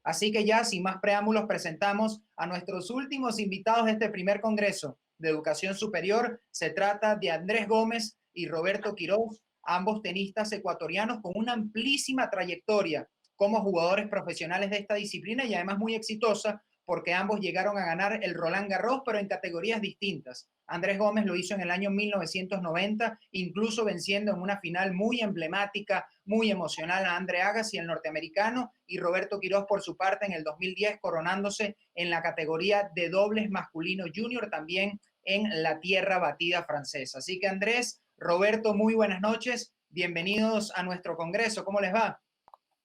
Así que ya, sin más preámbulos, presentamos a nuestros últimos invitados de este primer Congreso de Educación Superior. Se trata de Andrés Gómez y Roberto Quiroz, ambos tenistas ecuatorianos con una amplísima trayectoria como jugadores profesionales de esta disciplina y además muy exitosa porque ambos llegaron a ganar el Roland Garros, pero en categorías distintas. Andrés Gómez lo hizo en el año 1990, incluso venciendo en una final muy emblemática, muy emocional a Andre Agassi, el norteamericano, y Roberto Quiroz, por su parte, en el 2010, coronándose en la categoría de dobles masculino junior, también en la tierra batida francesa. Así que Andrés, Roberto, muy buenas noches. Bienvenidos a nuestro congreso. ¿Cómo les va?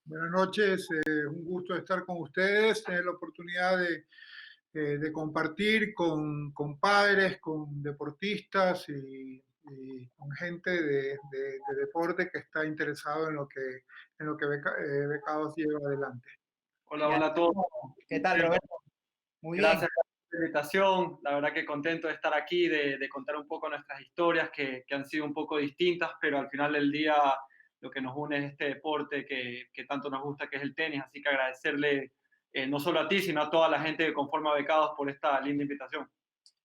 Buenas noches, un gusto estar con ustedes, tener la oportunidad de compartir con padres, con deportistas y con gente de deporte que está interesado en lo que Becados lleva adelante. Hola, hola a todos. ¿Qué tal, Roberto? Muy bien. Gracias por la invitación. La verdad que contento de estar aquí, de contar un poco nuestras historias que han sido un poco distintas, pero al final del día lo que nos une es este deporte que tanto nos gusta, que es el tenis. Así que agradecerle no solo a ti, sino a toda la gente que conforma Becados por esta linda invitación.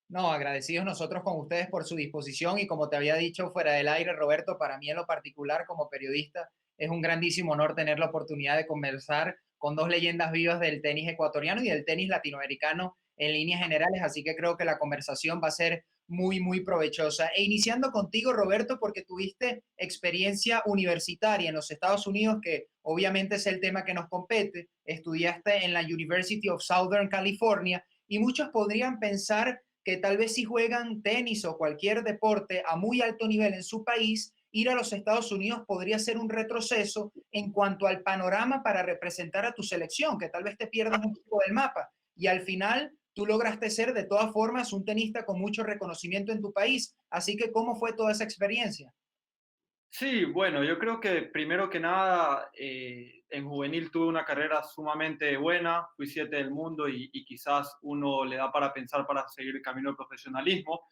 No, agradecidos nosotros con ustedes por su disposición y como te había dicho fuera del aire, Roberto, para mí en lo particular como periodista es un grandísimo honor tener la oportunidad de conversar con dos leyendas vivas del tenis ecuatoriano y del tenis latinoamericano en líneas generales, así que creo que la conversación va a ser muy, muy provechosa. E iniciando contigo, Roberto, porque tuviste experiencia universitaria en los Estados Unidos, que obviamente es el tema que nos compete, estudiaste en la University of Southern California y muchos podrían pensar que tal vez si juegan tenis o cualquier deporte a muy alto nivel en su país, ir a los Estados Unidos podría ser un retroceso en cuanto al panorama para representar a tu selección, que tal vez te pierdas un poco del mapa. Y al final tú lograste ser de todas formas un tenista con mucho reconocimiento en tu país. Así que, ¿cómo fue toda esa experiencia? Sí, bueno, yo creo que primero que nada, en juvenil tuve una carrera sumamente buena, fui 7 del mundo y quizás uno le da para pensar para seguir el camino del profesionalismo.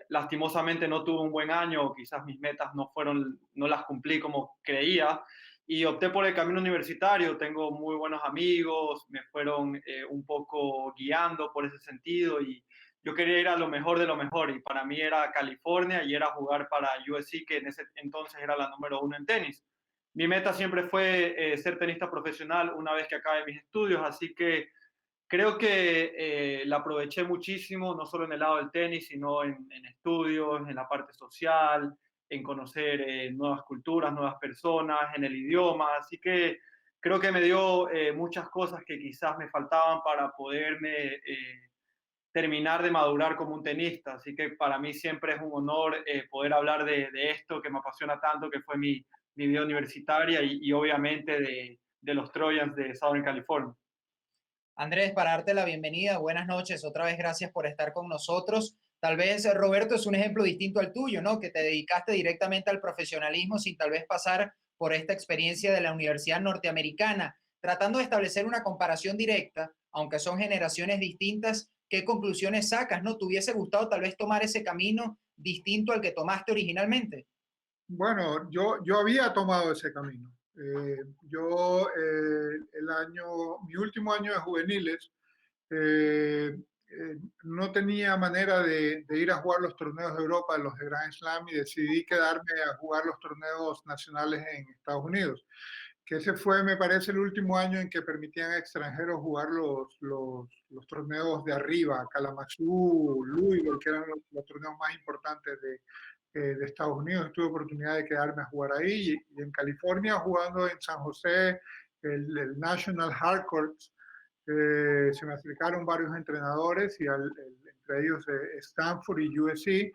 Lastimosamente no tuve un buen año, quizás mis metas no las cumplí como creía y opté por el camino universitario. Tengo muy buenos amigos, me fueron un poco guiando por ese sentido y yo quería ir a lo mejor de lo mejor y para mí era California y era jugar para USC, que en ese entonces era la número 1 en tenis. Mi meta siempre fue ser tenista profesional una vez que acabe mis estudios, así que creo que la aproveché muchísimo, no solo en el lado del tenis, sino en estudios, en la parte social, en conocer nuevas culturas, nuevas personas, en el idioma, así que creo que me dio muchas cosas que quizás me faltaban para poderme terminar de madurar como un tenista. Así que para mí siempre es un honor poder hablar de esto que me apasiona tanto, que fue mi vida universitaria y obviamente de los Trojans de Southern California. Andrés, para darte la bienvenida, buenas noches, otra vez gracias por estar con nosotros. Tal vez Roberto es un ejemplo distinto al tuyo, ¿no? Que te dedicaste directamente al profesionalismo sin tal vez pasar por esta experiencia de la Universidad Norteamericana, tratando de establecer una comparación directa, aunque son generaciones distintas. ¿Qué conclusiones sacas, no? ¿Te hubiese gustado tal vez tomar ese camino distinto al que tomaste originalmente? Bueno, yo había tomado ese camino. Mi último año de juveniles, eh, no tenía manera de ir a jugar los torneos de Europa, los de Grand Slam, y decidí quedarme a jugar los torneos nacionales en Estados Unidos. Que ese fue, me parece, el último año en que permitían a extranjeros jugar los torneos de arriba, Kalamazoo, Louisville, que eran los torneos más importantes de Estados Unidos. Tuve oportunidad de quedarme a jugar ahí y en California jugando en San José, el National Hardcourt. Se me acercaron varios entrenadores entre ellos Stanford y USC,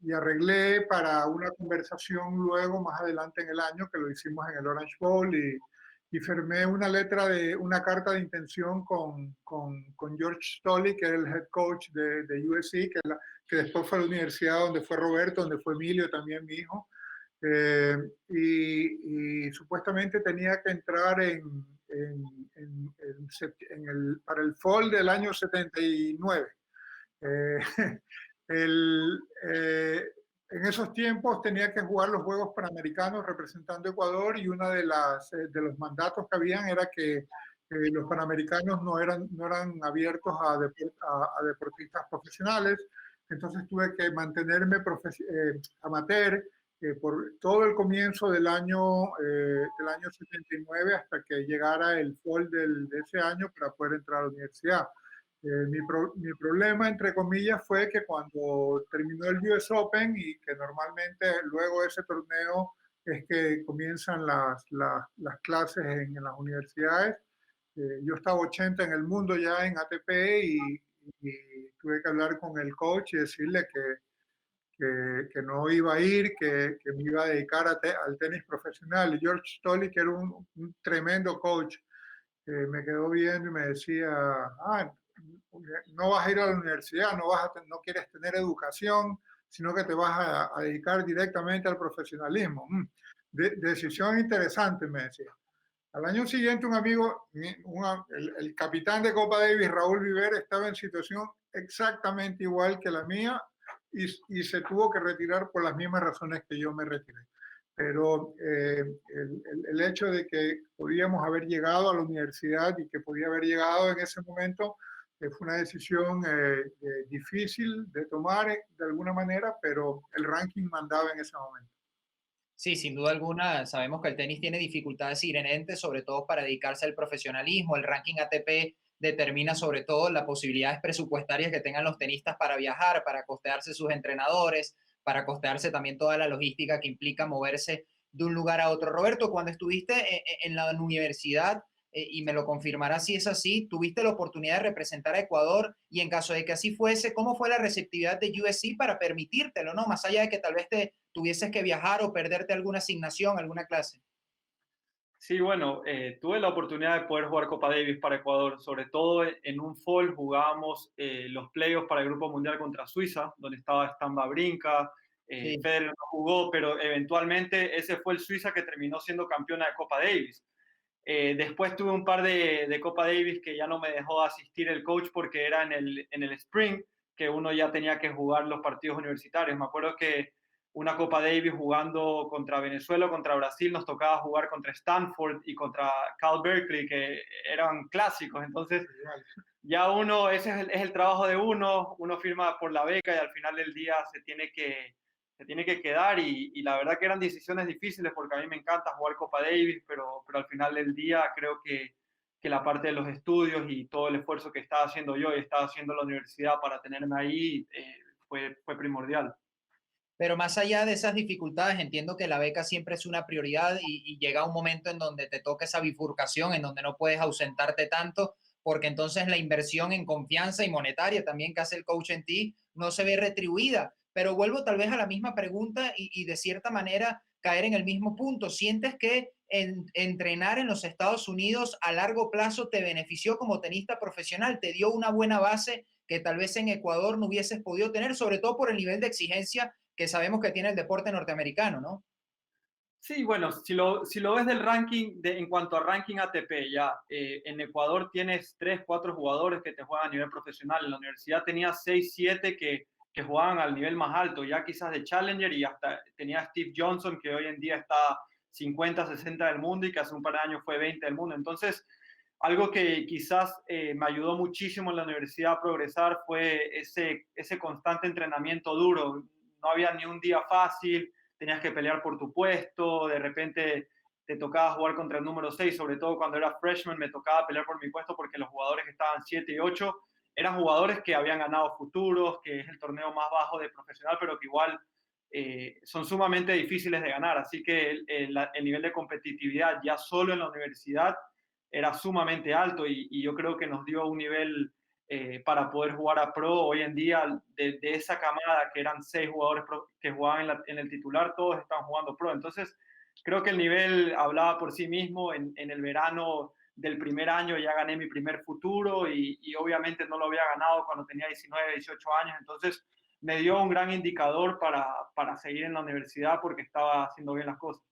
y arreglé para una conversación luego, más adelante en el año, que lo hicimos en el Orange Bowl, y firmé una carta de intención con George Stolle, que era el head coach de USC, que después fue la universidad donde fue Roberto, donde fue Emilio, también mi hijo. Y supuestamente tenía que entrar para el fall del año 79. El, eh, en esos tiempos tenía que jugar los Juegos Panamericanos representando a Ecuador y uno de los mandatos que habían era que los Panamericanos no eran abiertos a deportistas profesionales. Entonces tuve que mantenerme amateur por todo el comienzo del año 79 hasta que llegara el fall de ese año para poder entrar a la universidad. Mi problema, entre comillas, fue que cuando terminó el US Open y que normalmente luego de ese torneo es que comienzan las clases en las universidades, yo estaba 80 en el mundo ya en ATP y tuve que hablar con el coach y decirle que no iba a ir, que me iba a dedicar al tenis profesional. Y George Stolle, que era un tremendo coach, me quedó viendo y me decía, no vas a ir a la universidad, no quieres tener educación, sino que te vas a dedicar directamente al profesionalismo. Decisión interesante, me decía. Al año siguiente, un amigo, el capitán de Copa Davis, Raúl Viver, estaba en situación exactamente igual que la mía y se tuvo que retirar por las mismas razones que yo me retiré. Pero el hecho de que podíamos haber llegado a la universidad y que podía haber llegado en ese momento fue una decisión difícil de tomar de alguna manera, pero el ranking mandaba en ese momento. Sí, sin duda alguna, sabemos que el tenis tiene dificultades inherentes, sobre todo para dedicarse al profesionalismo. El ranking ATP determina sobre todo las posibilidades presupuestarias que tengan los tenistas para viajar, para costearse sus entrenadores, para costearse también toda la logística que implica moverse de un lugar a otro. Roberto, cuando estuviste en la universidad, y me lo confirmará si es así, tuviste la oportunidad de representar a Ecuador y en caso de que así fuese, ¿cómo fue la receptividad de USC para permitírtelo, no? Más allá de que tal vez te tuvieses que viajar o perderte alguna asignación, alguna clase. Sí, bueno, tuve la oportunidad de poder jugar Copa Davis para Ecuador, sobre todo en un fall jugábamos los playoffs para el Grupo Mundial contra Suiza, donde estaba Stan Wawrinka, Sí. Federer no jugó, pero eventualmente ese fue el Suiza que terminó siendo campeona de Copa Davis. Después tuve un par de Copa Davis que ya no me dejó asistir el coach porque era en el Spring, que uno ya tenía que jugar los partidos universitarios. Me acuerdo que una Copa Davis jugando contra Venezuela o contra Brasil nos tocaba jugar contra Stanford y contra Cal Berkeley, que eran clásicos. Entonces, ya uno, ese es el trabajo de uno firma por la beca y al final del día se tiene que quedar y la verdad que eran decisiones difíciles porque a mí me encanta jugar Copa Davis, pero al final del día creo que la parte de los estudios y todo el esfuerzo que estaba haciendo yo y estaba haciendo la universidad para tenerme ahí fue primordial. Pero más allá de esas dificultades, entiendo que la beca siempre es una prioridad y llega un momento en donde te toca esa bifurcación, en donde no puedes ausentarte tanto, porque entonces la inversión en confianza y monetaria también que hace el coach en ti no se ve retribuida. Pero vuelvo tal vez a la misma pregunta y de cierta manera caer en el mismo punto. ¿Sientes que entrenar en los Estados Unidos a largo plazo te benefició como tenista profesional? ¿Te dio una buena base que tal vez en Ecuador no hubieses podido tener, sobre todo por el nivel de exigencia que sabemos que tiene el deporte norteamericano, ¿no? Sí, bueno, si lo ves del ranking, en cuanto a ranking ATP, ya en Ecuador tienes 3, 4 jugadores que te juegan a nivel profesional. En la universidad tenías 6, 7 que jugaban al nivel más alto, ya quizás de Challenger, y hasta tenía Steve Johnson, que hoy en día está 50, 60 del mundo y que hace un par de años fue 20 del mundo. Entonces, algo que quizás me ayudó muchísimo en la universidad a progresar fue ese constante entrenamiento duro. No había ni un día fácil, tenías que pelear por tu puesto, de repente te tocaba jugar contra el número 6, sobre todo cuando era freshman me tocaba pelear por mi puesto porque los jugadores que estaban 7 y 8 eran jugadores que habían ganado futuros, que es el torneo más bajo de profesional, pero que igual son sumamente difíciles de ganar. Así que el nivel de competitividad ya solo en la universidad era sumamente alto y yo creo que nos dio un nivel para poder jugar a pro hoy en día de esa camada que eran 6 jugadores que jugaban en el titular, todos están jugando pro. Entonces, creo que el nivel hablaba por sí mismo. En el verano del primer año ya gané mi primer futuro y obviamente no lo había ganado cuando tenía 19, 18 años. Entonces, me dio un gran indicador para seguir en la universidad porque estaba haciendo bien las cosas.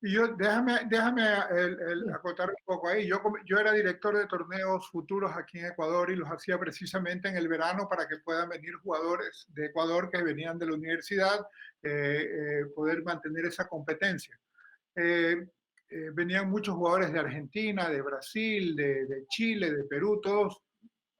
Y yo, déjame acotar un poco ahí. Yo era director de torneos futuros aquí en Ecuador y los hacía precisamente en el verano para que puedan venir jugadores de Ecuador que venían de la universidad, poder mantener esa competencia. Venían muchos jugadores de Argentina, de Brasil, de Chile, de Perú, todos,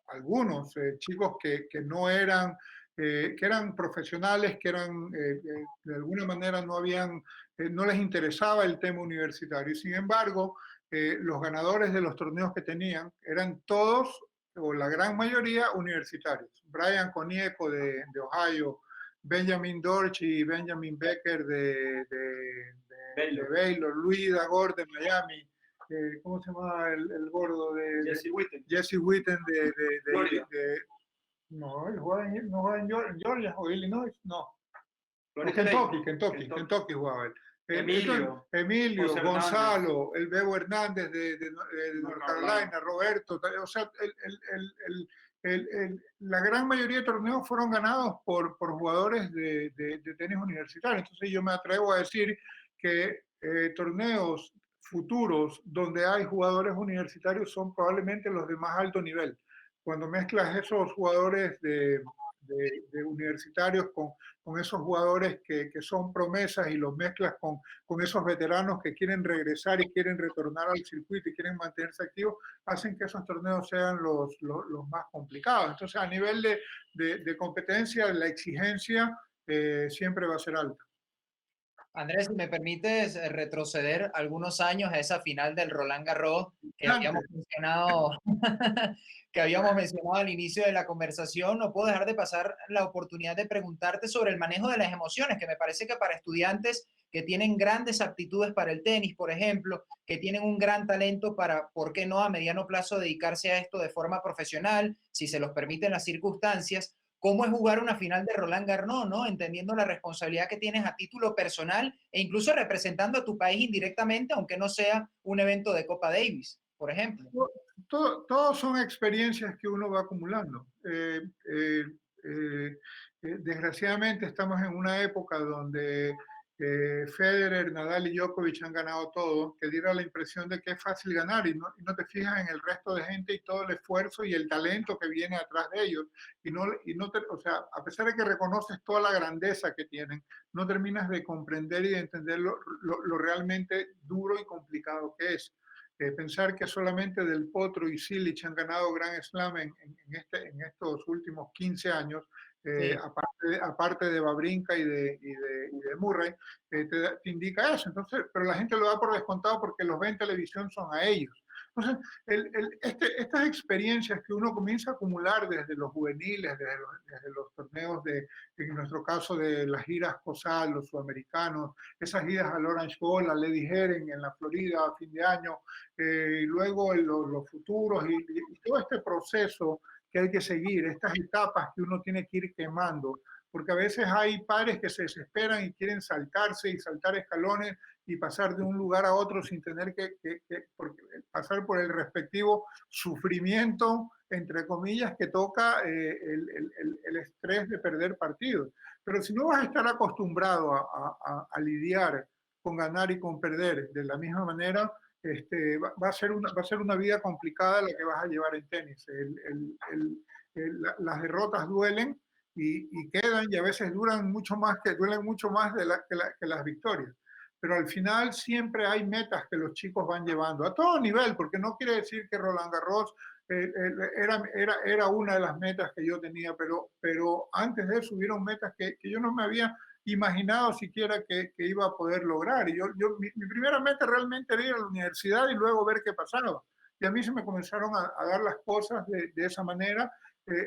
algunos chicos que no eran, que eran profesionales, que eran, de alguna manera no habían, no les interesaba el tema universitario. Y sin embargo, los ganadores de los torneos que tenían eran todos, o la gran mayoría, universitarios. Brian Konieco de Ohio, Benjamin Dorch y Benjamin Becker de Baylor, Luis Dagor de Miami, ¿cómo se llama el gordo de Jesse Witten. Jesse Witten no, él no juega en Georgia o Illinois, no. Kentucky jugaba él. Emilio, Gonzalo, el Bebo Hernández de North Carolina, Roberto, o sea, la gran mayoría de torneos fueron ganados por jugadores de tenis universitario. Entonces yo me atrevo a decir que torneos futuros donde hay jugadores universitarios son probablemente los de más alto nivel. Cuando mezclas esos jugadores de universitarios con esos jugadores que son promesas y los mezclas con esos veteranos que quieren regresar y quieren retornar al circuito y quieren mantenerse activos, hacen que esos torneos sean los más complicados. Entonces, a nivel de competencia, la exigencia siempre va a ser alta. Andrés, si me permites retroceder algunos años a esa final del Roland Garros que habíamos mencionado, que habíamos mencionado al inicio de la conversación, no puedo dejar de pasar la oportunidad de preguntarte sobre el manejo de las emociones, que me parece que para estudiantes que tienen grandes aptitudes para el tenis, por ejemplo, que tienen un gran talento para, ¿por qué no a mediano plazo dedicarse a esto de forma profesional, si se los permiten las circunstancias? ¿Cómo es jugar una final de Roland Garros, ¿no? Entendiendo la responsabilidad que tienes a título personal e incluso representando a tu país indirectamente, aunque no sea un evento de Copa Davis, por ejemplo. Todos son experiencias que uno va acumulando. Desgraciadamente estamos en una época donde Federer, Nadal y Djokovic han ganado todo, que diera la impresión de que es fácil ganar y no te fijas en el resto de gente y todo el esfuerzo y el talento que viene atrás de ellos. O sea, a pesar de que reconoces toda la grandeza que tienen, no terminas de comprender y de entender lo realmente duro y complicado que es. Pensar que solamente Del Potro y Cilic han ganado Grand Slam en estos últimos 15 años, sí. aparte de Wawrinka y de Murray, te indica eso. Entonces, pero la gente lo da por descontado porque los ven en televisión son a ellos. Entonces, estas experiencias que uno comienza a acumular desde los juveniles, desde los torneos en nuestro caso, de las giras COSAL, los sudamericanos, esas giras al Orange Bowl, a Lady Heren en la Florida a fin de año, y luego los futuros y todo este proceso que hay que seguir, estas etapas que uno tiene que ir quemando, porque a veces hay padres que se desesperan y quieren saltarse y saltar escalones y pasar de un lugar a otro sin tener que pasar por el respectivo sufrimiento, entre comillas, que toca el estrés de perder partidos. Pero si no vas a estar acostumbrado a lidiar con ganar y con perder de la misma manera, va a ser una vida complicada la que vas a llevar en tenis. Las derrotas duelen y quedan, y a veces duelen mucho más que las victorias. Pero al final siempre hay metas que los chicos van llevando a todo nivel, porque no quiere decir que Roland Garros era una de las metas que yo tenía, pero antes de eso hubieron metas que yo no me había imaginado siquiera que iba a poder lograr. Y mi primera meta realmente era ir a la universidad y luego ver qué pasaba. Y a mí se me comenzaron a dar las cosas de esa manera.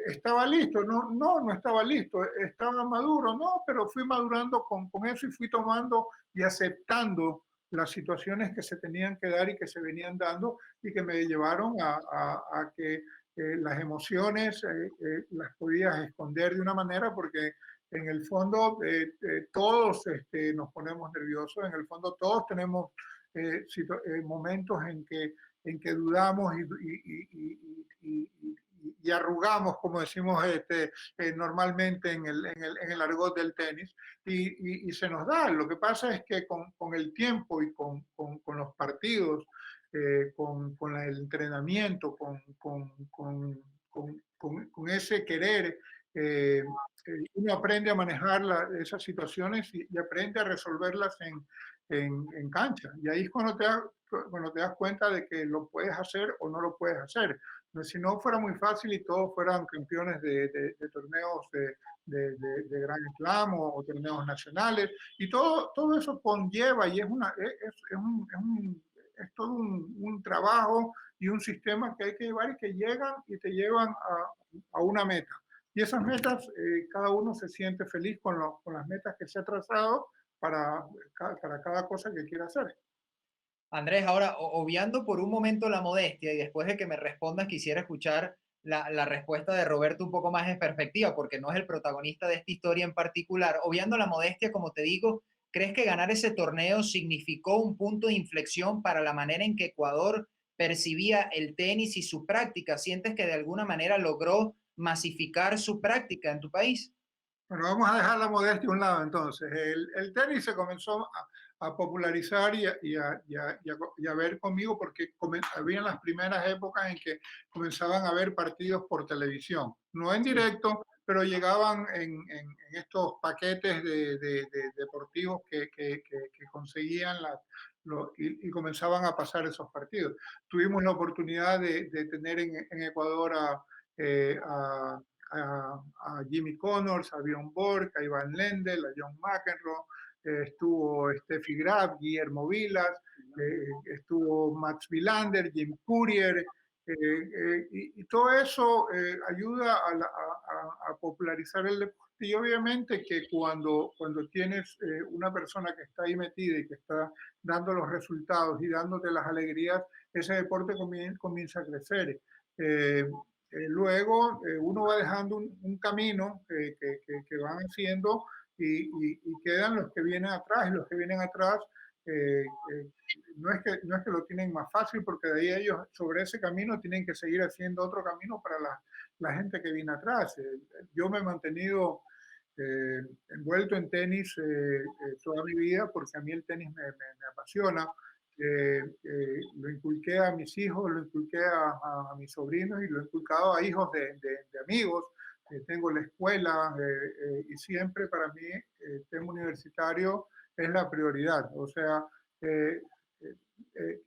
¿Estaba listo? No estaba listo. ¿Estaba maduro? No, pero fui madurando con eso y fui tomando y aceptando las situaciones que se tenían que dar y que se venían dando y que me llevaron a que las emociones las podías esconder de una manera, porque en el fondo todos nos ponemos nerviosos, en el fondo todos tenemos momentos en que dudamos y y arrugamos, como decimos normalmente en el argot del tenis, y se nos da. Lo que pasa es que con el tiempo y con los partidos, con el entrenamiento, con ese querer, uno aprende a manejar esas situaciones y aprende a resolverlas en cancha. Y ahí es cuando te das cuenta de que lo puedes hacer o no lo puedes hacer. Si no fuera muy fácil y todos fueran campeones de torneos de Grand Slam o torneos nacionales, y todo eso conlleva y es todo un trabajo y un sistema que hay que llevar y que llegan y te llevan a una meta. Y esas metas, cada uno se siente feliz con las metas que se ha trazado para cada cosa que quiera hacer. Andrés, ahora, obviando por un momento la modestia y después de que me respondas, quisiera escuchar la respuesta de Roberto un poco más en perspectiva, porque no es el protagonista de esta historia en particular. Obviando la modestia, como te digo, ¿crees que ganar ese torneo significó un punto de inflexión para la manera en que Ecuador percibía el tenis y su práctica? ¿Sientes que de alguna manera logró masificar su práctica en tu país? Bueno, vamos a dejar la modestia a un lado entonces. El tenis se comenzó a popularizar y a ver conmigo porque habían las primeras épocas en que comenzaban a ver partidos por televisión. No en directo, pero llegaban en estos paquetes deportivos que conseguían y comenzaban a pasar esos partidos. Tuvimos la oportunidad de tener en Ecuador a Jimmy Connors, a Bjorn Borg, a Ivan Lendl, a John McEnroe, estuvo Steffi Graf, Guillermo Vilas, estuvo Max Wilander, Jim Courier, y todo eso ayuda a popularizar el deporte. Y obviamente que cuando tienes una persona que está ahí metida y que está dando los resultados y dándote las alegrías, ese deporte comienza a crecer. Luego uno va dejando un camino que van haciendo y quedan los que vienen atrás, y los que vienen atrás no es que lo tienen más fácil, porque de ahí ellos sobre ese camino tienen que seguir haciendo otro camino para la gente que viene atrás. Yo me he mantenido envuelto en tenis toda mi vida porque a mí el tenis me apasiona. Lo inculqué a mis hijos, lo inculqué a mis sobrinos y lo he inculcado a hijos de amigos. Tengo la escuela y siempre para mí el tema universitario es la prioridad. O sea,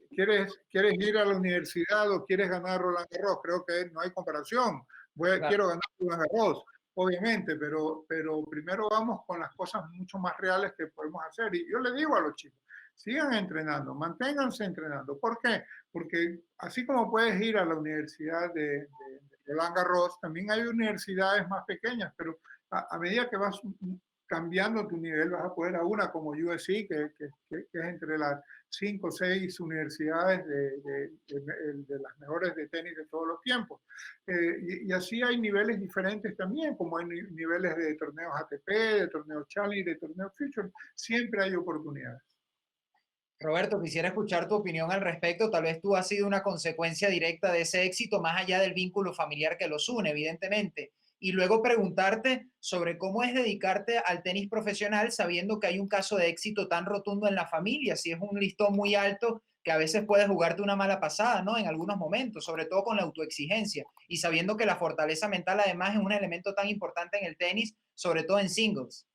¿quieres ir a la universidad o quieres ganar Roland Garros? Creo que no hay comparación. Claro. Quiero ganar Roland Garros, obviamente, pero primero vamos con las cosas mucho más reales que podemos hacer. Y yo le digo a los chicos, sigan entrenando, manténganse entrenando. ¿Por qué? Porque así como puedes ir a la Universidad de Roland Garros, también hay universidades más pequeñas, pero a medida que vas cambiando tu nivel, vas a poder a una como USC, que es entre las 5 o 6 universidades de las mejores de tenis de todos los tiempos. Y así hay niveles diferentes también, como hay niveles de torneos ATP, de torneos Challenge, de torneos Future. Siempre hay oportunidades. Roberto, quisiera escuchar tu opinión al respecto. Tal vez tú has sido una consecuencia directa de ese éxito, más allá del vínculo familiar que los une, evidentemente. Y luego preguntarte sobre cómo es dedicarte al tenis profesional sabiendo que hay un caso de éxito tan rotundo en la familia, si es un listón muy alto que a veces puedes jugarte una mala pasada, ¿no? En algunos momentos, sobre todo con la autoexigencia y sabiendo que la fortaleza mental además es un elemento tan importante en el tenis, sobre todo en singles.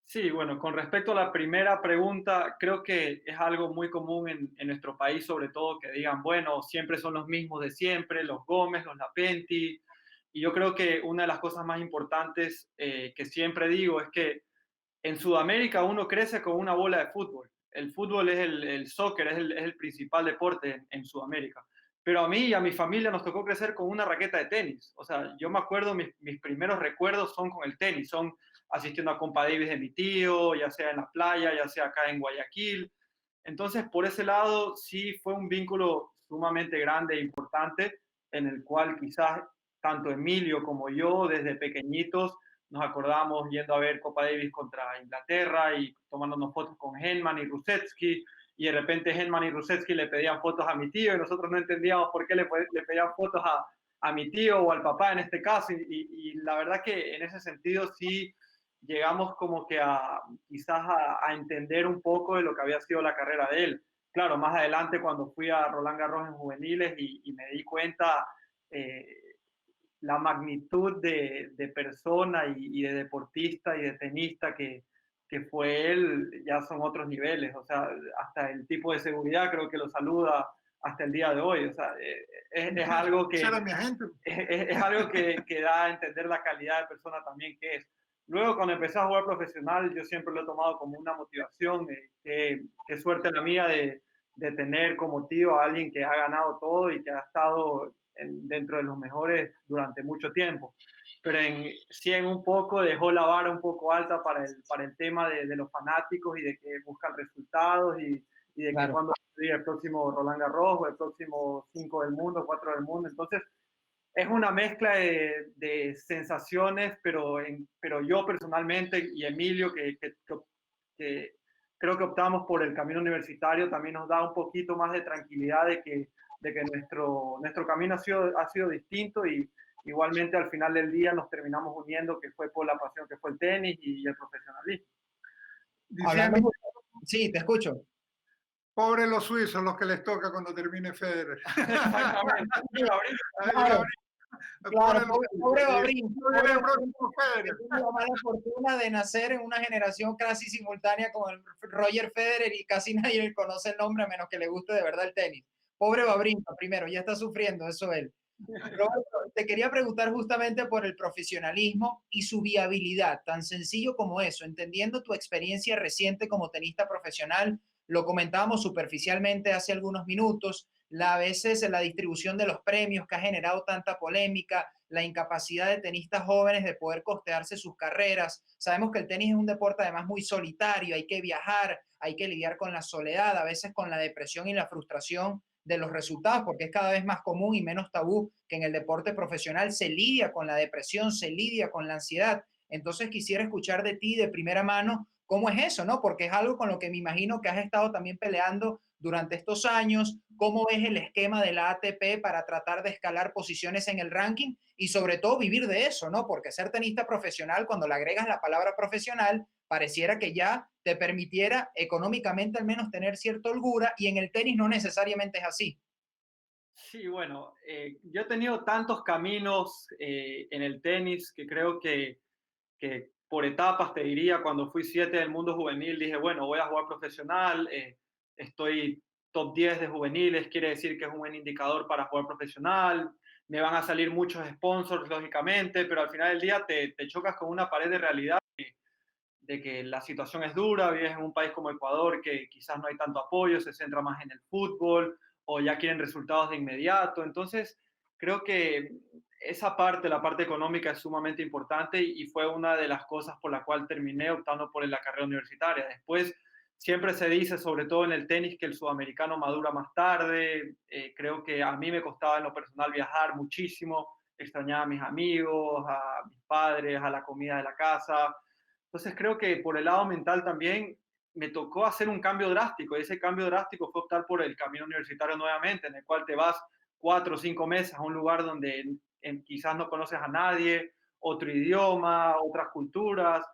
Sí, bueno, con respecto a la primera pregunta, creo que es algo muy común en nuestro país, sobre todo que digan, bueno, siempre son los mismos de siempre, los Gómez, los Lapenti. Y yo creo que una de las cosas más importantes que siempre digo es que en Sudamérica uno crece con una bola de fútbol. El fútbol es el soccer, es el principal deporte en Sudamérica. Pero a mí y a mi familia nos tocó crecer con una raqueta de tenis. O sea, yo me acuerdo, mis primeros recuerdos son con el tenis, son asistiendo a Compa Davis de mi tío, ya sea en la playa, ya sea acá en Guayaquil. Entonces, por ese lado, sí fue un vínculo sumamente grande e importante, en el cual quizás tanto Emilio como yo, desde pequeñitos, nos acordamos yendo a ver Copa Davis contra Inglaterra y tomándonos fotos con Henman y Rusetsky, y de repente Henman y Rusetsky le pedían fotos a mi tío y nosotros no entendíamos por qué le pedían fotos a mi tío o al papá en este caso, y la verdad que en ese sentido sí llegamos como que quizás a entender un poco de lo que había sido la carrera de él. Claro, más adelante cuando fui a Roland Garros en juveniles y me di cuenta eh, la magnitud de persona y de deportista y de tenista que fue él, ya son otros niveles. O sea, hasta el tipo de seguridad creo que lo saluda hasta el día de hoy. O sea, es algo Ese que era mi agente. es algo que da a entender la calidad de persona también que es. Luego, cuando empecé a jugar profesional, yo siempre lo he tomado como una motivación. Qué suerte la mía de tener como tío a alguien que ha ganado todo y que ha estado dentro de los mejores durante mucho tiempo. Pero sí en un poco dejó la vara un poco alta para el tema de los fanáticos y de que buscan resultados y de que Claro. cuando el próximo Roland Garros o el próximo 5 del mundo, 4 del mundo. Entonces, es una mezcla de sensaciones, pero yo personalmente y Emilio, que creo que optamos por el camino universitario, también nos da un poquito más de tranquilidad de que nuestro camino ha sido distinto y igualmente al final del día nos terminamos uniendo, que fue por la pasión que fue el tenis y el profesionalismo. Diciendo, Hablando, sí, te escucho. pobre los suizos, los que les toca cuando termine Federer. Exactamente. Claro, claro, pobre Babrín. Viene el próximo Federer. Tuve la mala fortuna de nacer en una generación casi simultánea con el Roger Federer y casi nadie le conoce el nombre a menos que le guste de verdad el tenis. Pobre Babrinka, primero, ya está sufriendo eso él. Roberto, te quería preguntar justamente por el profesionalismo y su viabilidad, tan sencillo como eso, entendiendo tu experiencia reciente como tenista profesional, lo comentábamos superficialmente hace algunos minutos, a veces la distribución de los premios que ha generado tanta polémica, la incapacidad de tenistas jóvenes de poder costearse sus carreras. Sabemos que el tenis es un deporte además muy solitario, hay que viajar, hay que lidiar con la soledad, a veces con la depresión y la frustración de los resultados, porque es cada vez más común y menos tabú que en el deporte profesional se lidia con la depresión, se lidia con la ansiedad. Entonces quisiera escuchar de ti de primera mano cómo es eso, ¿no? Porque es algo con lo que me imagino que has estado también peleando durante estos años, cómo es el esquema de la ATP para tratar de escalar posiciones en el ranking y sobre todo vivir de eso, ¿no? Porque ser tenista profesional, cuando le agregas la palabra profesional, pareciera que ya te permitiera económicamente al menos tener cierta holgura y en el tenis no necesariamente es así. Sí, bueno, yo he tenido tantos caminos en el tenis que creo que por etapas te diría, cuando fui 7 del mundo juvenil, dije, bueno, voy a jugar profesional, estoy top 10 de juveniles, quiere decir que es un buen indicador para jugar profesional, me van a salir muchos sponsors, lógicamente, pero al final del día te chocas con una pared de realidad de que la situación es dura, vives en un país como Ecuador que quizás no hay tanto apoyo, se centra más en el fútbol o ya quieren resultados de inmediato. Entonces, creo que esa parte, la parte económica, es sumamente importante y fue una de las cosas por la cual terminé optando por la carrera universitaria. Después, siempre se dice, sobre todo en el tenis, que el sudamericano madura más tarde. Creo que a mí me costaba en lo personal viajar muchísimo, extrañaba a mis amigos, a mis padres, a la comida de la casa. Entonces creo que por el lado mental también me tocó hacer un cambio drástico y ese cambio drástico fue optar por el camino universitario nuevamente, en el cual te vas 4 o 5 meses a un lugar donde quizás no conoces a nadie, otro idioma, otras culturas.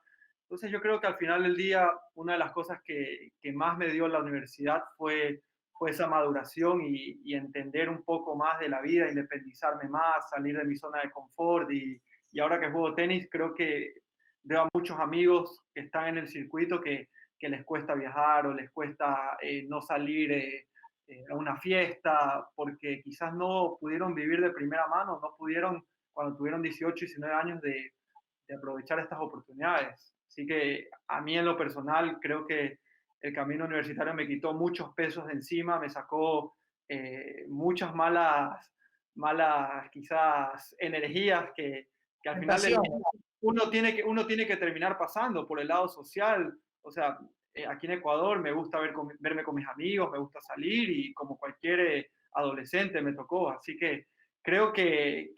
Entonces yo creo que al final del día una de las cosas que más me dio la universidad fue esa maduración y entender un poco más de la vida, independizarme más, salir de mi zona de confort y ahora que juego tenis creo que veo a muchos amigos que están en el circuito que les cuesta viajar o les cuesta no salir a una fiesta porque quizás no pudieron vivir de primera mano, no pudieron cuando tuvieron 18 y 19 años de aprovechar estas oportunidades. Así que a mí en lo personal creo que el camino universitario me quitó muchos pesos de encima, me sacó muchas malas quizás energías que al final del Tentación. día uno tiene que terminar pasando por el lado social. O sea, aquí en Ecuador me gusta verme con mis amigos, me gusta salir y como cualquier adolescente me tocó. Así que creo que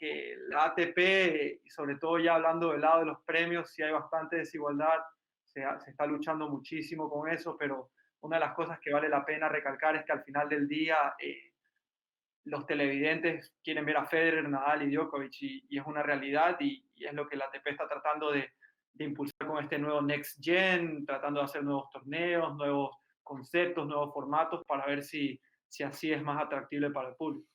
la ATP, y sobre todo ya hablando del lado de los premios, sí hay bastante desigualdad, se está luchando muchísimo con eso, pero una de las cosas que vale la pena recalcar es que al final del día los televidentes quieren ver a Federer, Nadal y Djokovic y es una realidad y es lo que la ATP está tratando de impulsar con este nuevo Next Gen, tratando de hacer nuevos torneos, nuevos conceptos, nuevos formatos para ver si así es más atractivo para el público.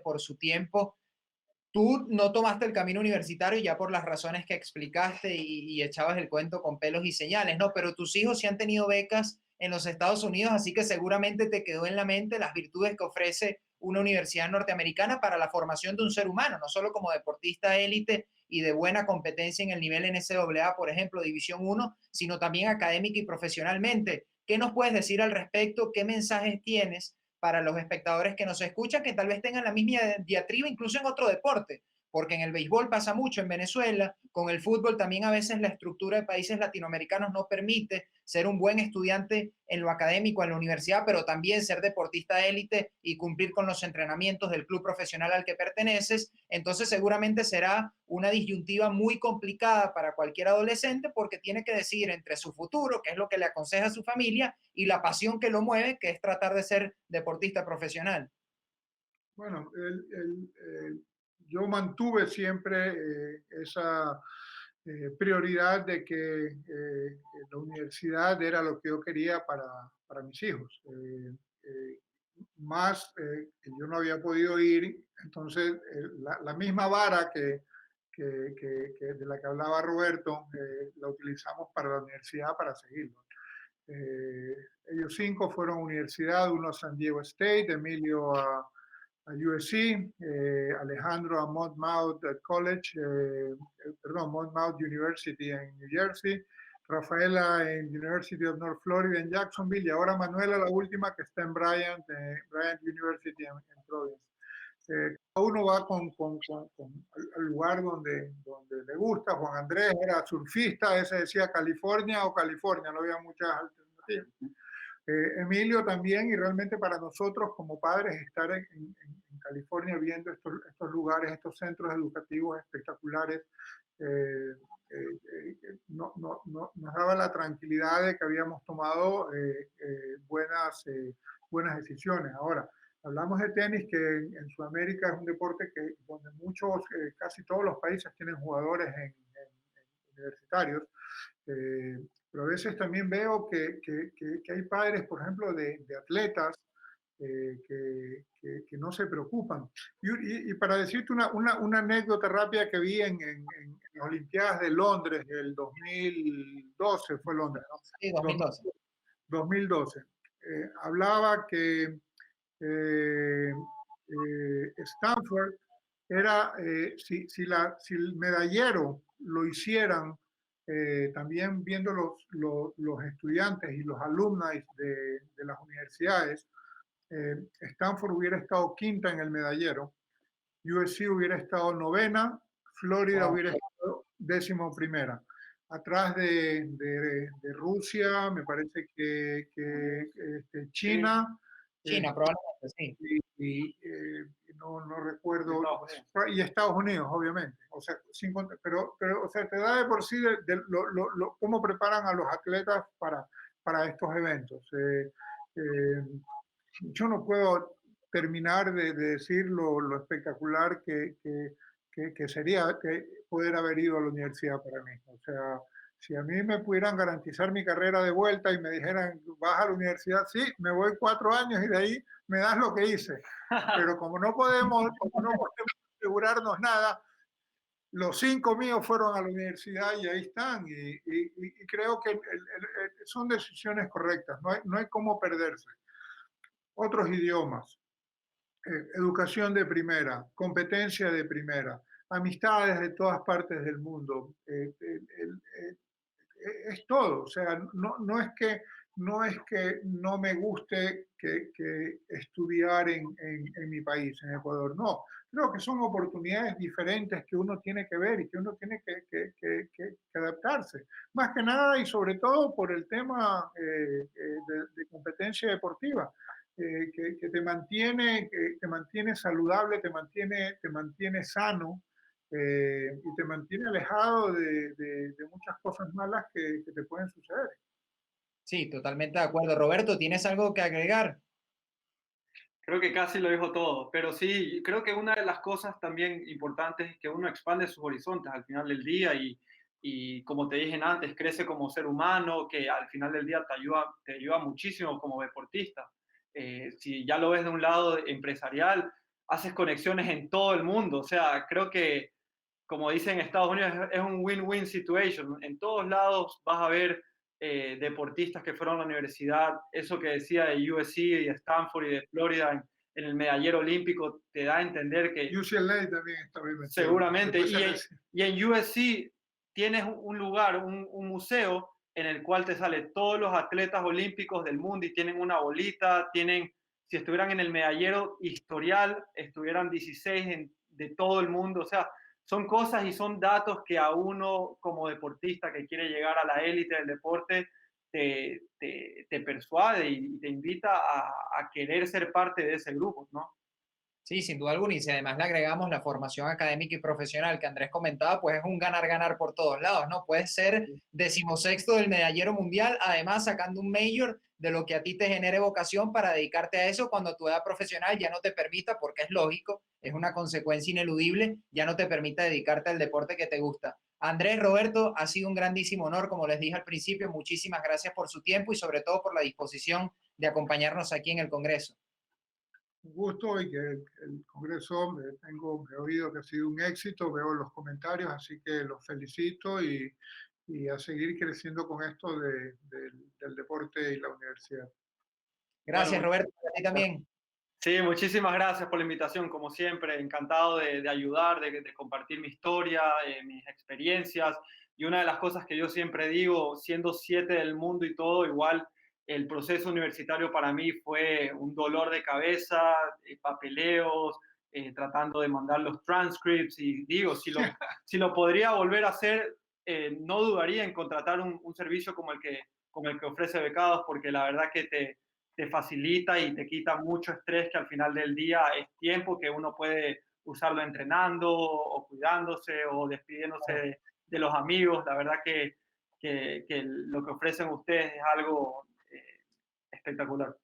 Por su tiempo. Tú no tomaste el camino universitario ya por las razones que explicaste y echabas el cuento con pelos y señales, ¿no? Pero tus hijos sí han tenido becas en los Estados Unidos, así que seguramente te quedó en la mente las virtudes que ofrece una universidad norteamericana para la formación de un ser humano, no solo como deportista élite y de buena competencia en el nivel NCAA, por ejemplo, División 1, sino también académica y profesionalmente. ¿Qué nos puedes decir al respecto? ¿Qué mensajes tienes para los espectadores que nos escuchan, que tal vez tengan la misma diatriba incluso en otro deporte? Porque en el béisbol pasa mucho en Venezuela, con el fútbol también a veces la estructura de países latinoamericanos no permite ser un buen estudiante en lo académico, en la universidad, pero también ser deportista élite y cumplir con los entrenamientos del club profesional al que perteneces. Entonces seguramente será una disyuntiva muy complicada para cualquier adolescente porque tiene que decidir entre su futuro, que es lo que le aconseja a su familia, y la pasión que lo mueve, que es tratar de ser deportista profesional. Bueno, yo mantuve siempre esa prioridad de que la universidad era lo que yo quería para mis hijos. Más que yo no había podido ir, entonces la misma vara de la que hablaba Roberto, la utilizamos para la universidad para seguirlo. Ellos 5 fueron a universidad, uno a San Diego State, Emilio a USC, Alejandro a Monmouth College, perdón, Monmouth University en New Jersey, Rafaela en University of North Florida en Jacksonville y ahora Manuela, la última, que está en Bryant University en Providence. Cada uno va al lugar donde le gusta. Juan Andrés era surfista, ese decía California o California, no había muchas alternativas. Emilio también, y realmente para nosotros como padres estar en California viendo estos lugares, estos centros educativos espectaculares, nos daba la tranquilidad de que habíamos tomado buenas decisiones. Ahora, hablamos de tenis, que en Sudamérica es un deporte donde casi todos los países tienen jugadores en universitarios. Pero a veces también veo que hay padres, por ejemplo, de atletas que no se preocupan. Y para decirte una anécdota rápida que vi en las Olimpiadas de Londres, del 2012, fue Londres, ¿no? Sí, 2012. 2012. Hablaba que Stanford era, si el medallero lo hicieran, también viendo los estudiantes y los alumnos de las universidades, Stanford hubiera estado quinta en el medallero, USC hubiera estado novena, Florida hubiera estado 11ª. Atrás de Rusia, me parece que China. China, probablemente, sí. Y no recuerdo. Y Estados Unidos, obviamente. O sea, pero o sea, te da de por sí cómo preparan a los atletas para estos eventos. Yo no puedo terminar de decir lo espectacular que sería poder haber ido a la universidad para mí. O sea, si a mí me pudieran garantizar mi carrera de vuelta y me dijeran, vas a la universidad, sí, me voy 4 años y de ahí me das lo que hice. Pero como no podemos asegurarnos nada, los 5 míos fueron a la universidad y ahí están. Y creo que son decisiones correctas, no hay cómo perderse. Otros idiomas, educación de primera, competencia de primera, amistades de todas partes del mundo, es todo. O sea, no es que no me guste que estudiar en mi país, en Ecuador, no. Creo que son oportunidades diferentes que uno tiene que ver y que uno tiene que adaptarse. Más que nada y sobre todo por el tema de competencia deportiva. Que te mantiene saludable, te mantiene sano y te mantiene alejado de muchas cosas malas que te pueden suceder. Sí, totalmente de acuerdo. Roberto, ¿tienes algo que agregar? Creo que casi lo dijo todo, pero sí, creo que una de las cosas también importantes es que uno expande sus horizontes al final del día y como te dije antes, crece como ser humano, que al final del día te ayuda muchísimo como deportista. Si ya lo ves de un lado empresarial, haces conexiones en todo el mundo, o sea, creo que como dicen en Estados Unidos, es un win-win situation. En todos lados vas a ver deportistas que fueron a la universidad, eso que decía de USC y de Stanford y de Florida en el medallero olímpico, te da a entender que UCLA también está bien metido. seguramente, Después se les- y en USC tienes un lugar, un museo en el cual te salen todos los atletas olímpicos del mundo y tienen una bolita, tienen, si estuvieran en el medallero historial, estuvieran 16 de todo el mundo, o sea, son cosas y son datos que a uno como deportista que quiere llegar a la élite del deporte te persuade y te invita a querer ser parte de ese grupo, ¿no? Sí, sin duda alguna. Y si además le agregamos la formación académica y profesional que Andrés comentaba, pues es un ganar-ganar por todos lados, ¿no? Puedes ser decimosexto del medallero mundial, además sacando un major de lo que a ti te genere vocación para dedicarte a eso cuando tu edad profesional ya no te permita, porque es lógico, es una consecuencia ineludible, ya no te permita dedicarte al deporte que te gusta. Andrés, Roberto, ha sido un grandísimo honor, como les dije al principio, muchísimas gracias por su tiempo y sobre todo por la disposición de acompañarnos aquí en el Congreso. Un gusto y que el Congreso, he oído que ha sido un éxito, veo los comentarios, así que los felicito y a seguir creciendo con esto del deporte y la universidad. Bueno, Gracias, Roberto, a ti también. sí, muchísimas gracias por la invitación, como siempre, encantado de ayudar, de compartir mi historia, mis experiencias. Y una de las cosas que yo siempre digo, siendo 7 del mundo y todo, igual el proceso universitario para mí fue un dolor de cabeza, papeleos, tratando de mandar los transcripts y digo, si lo podría volver a hacer, no dudaría en contratar un servicio como el que ofrece Becados, porque la verdad que te facilita y te quita mucho estrés que al final del día es tiempo que uno puede usarlo entrenando o cuidándose o despidiéndose de los amigos. La verdad que lo que ofrecen ustedes es algo espectacular.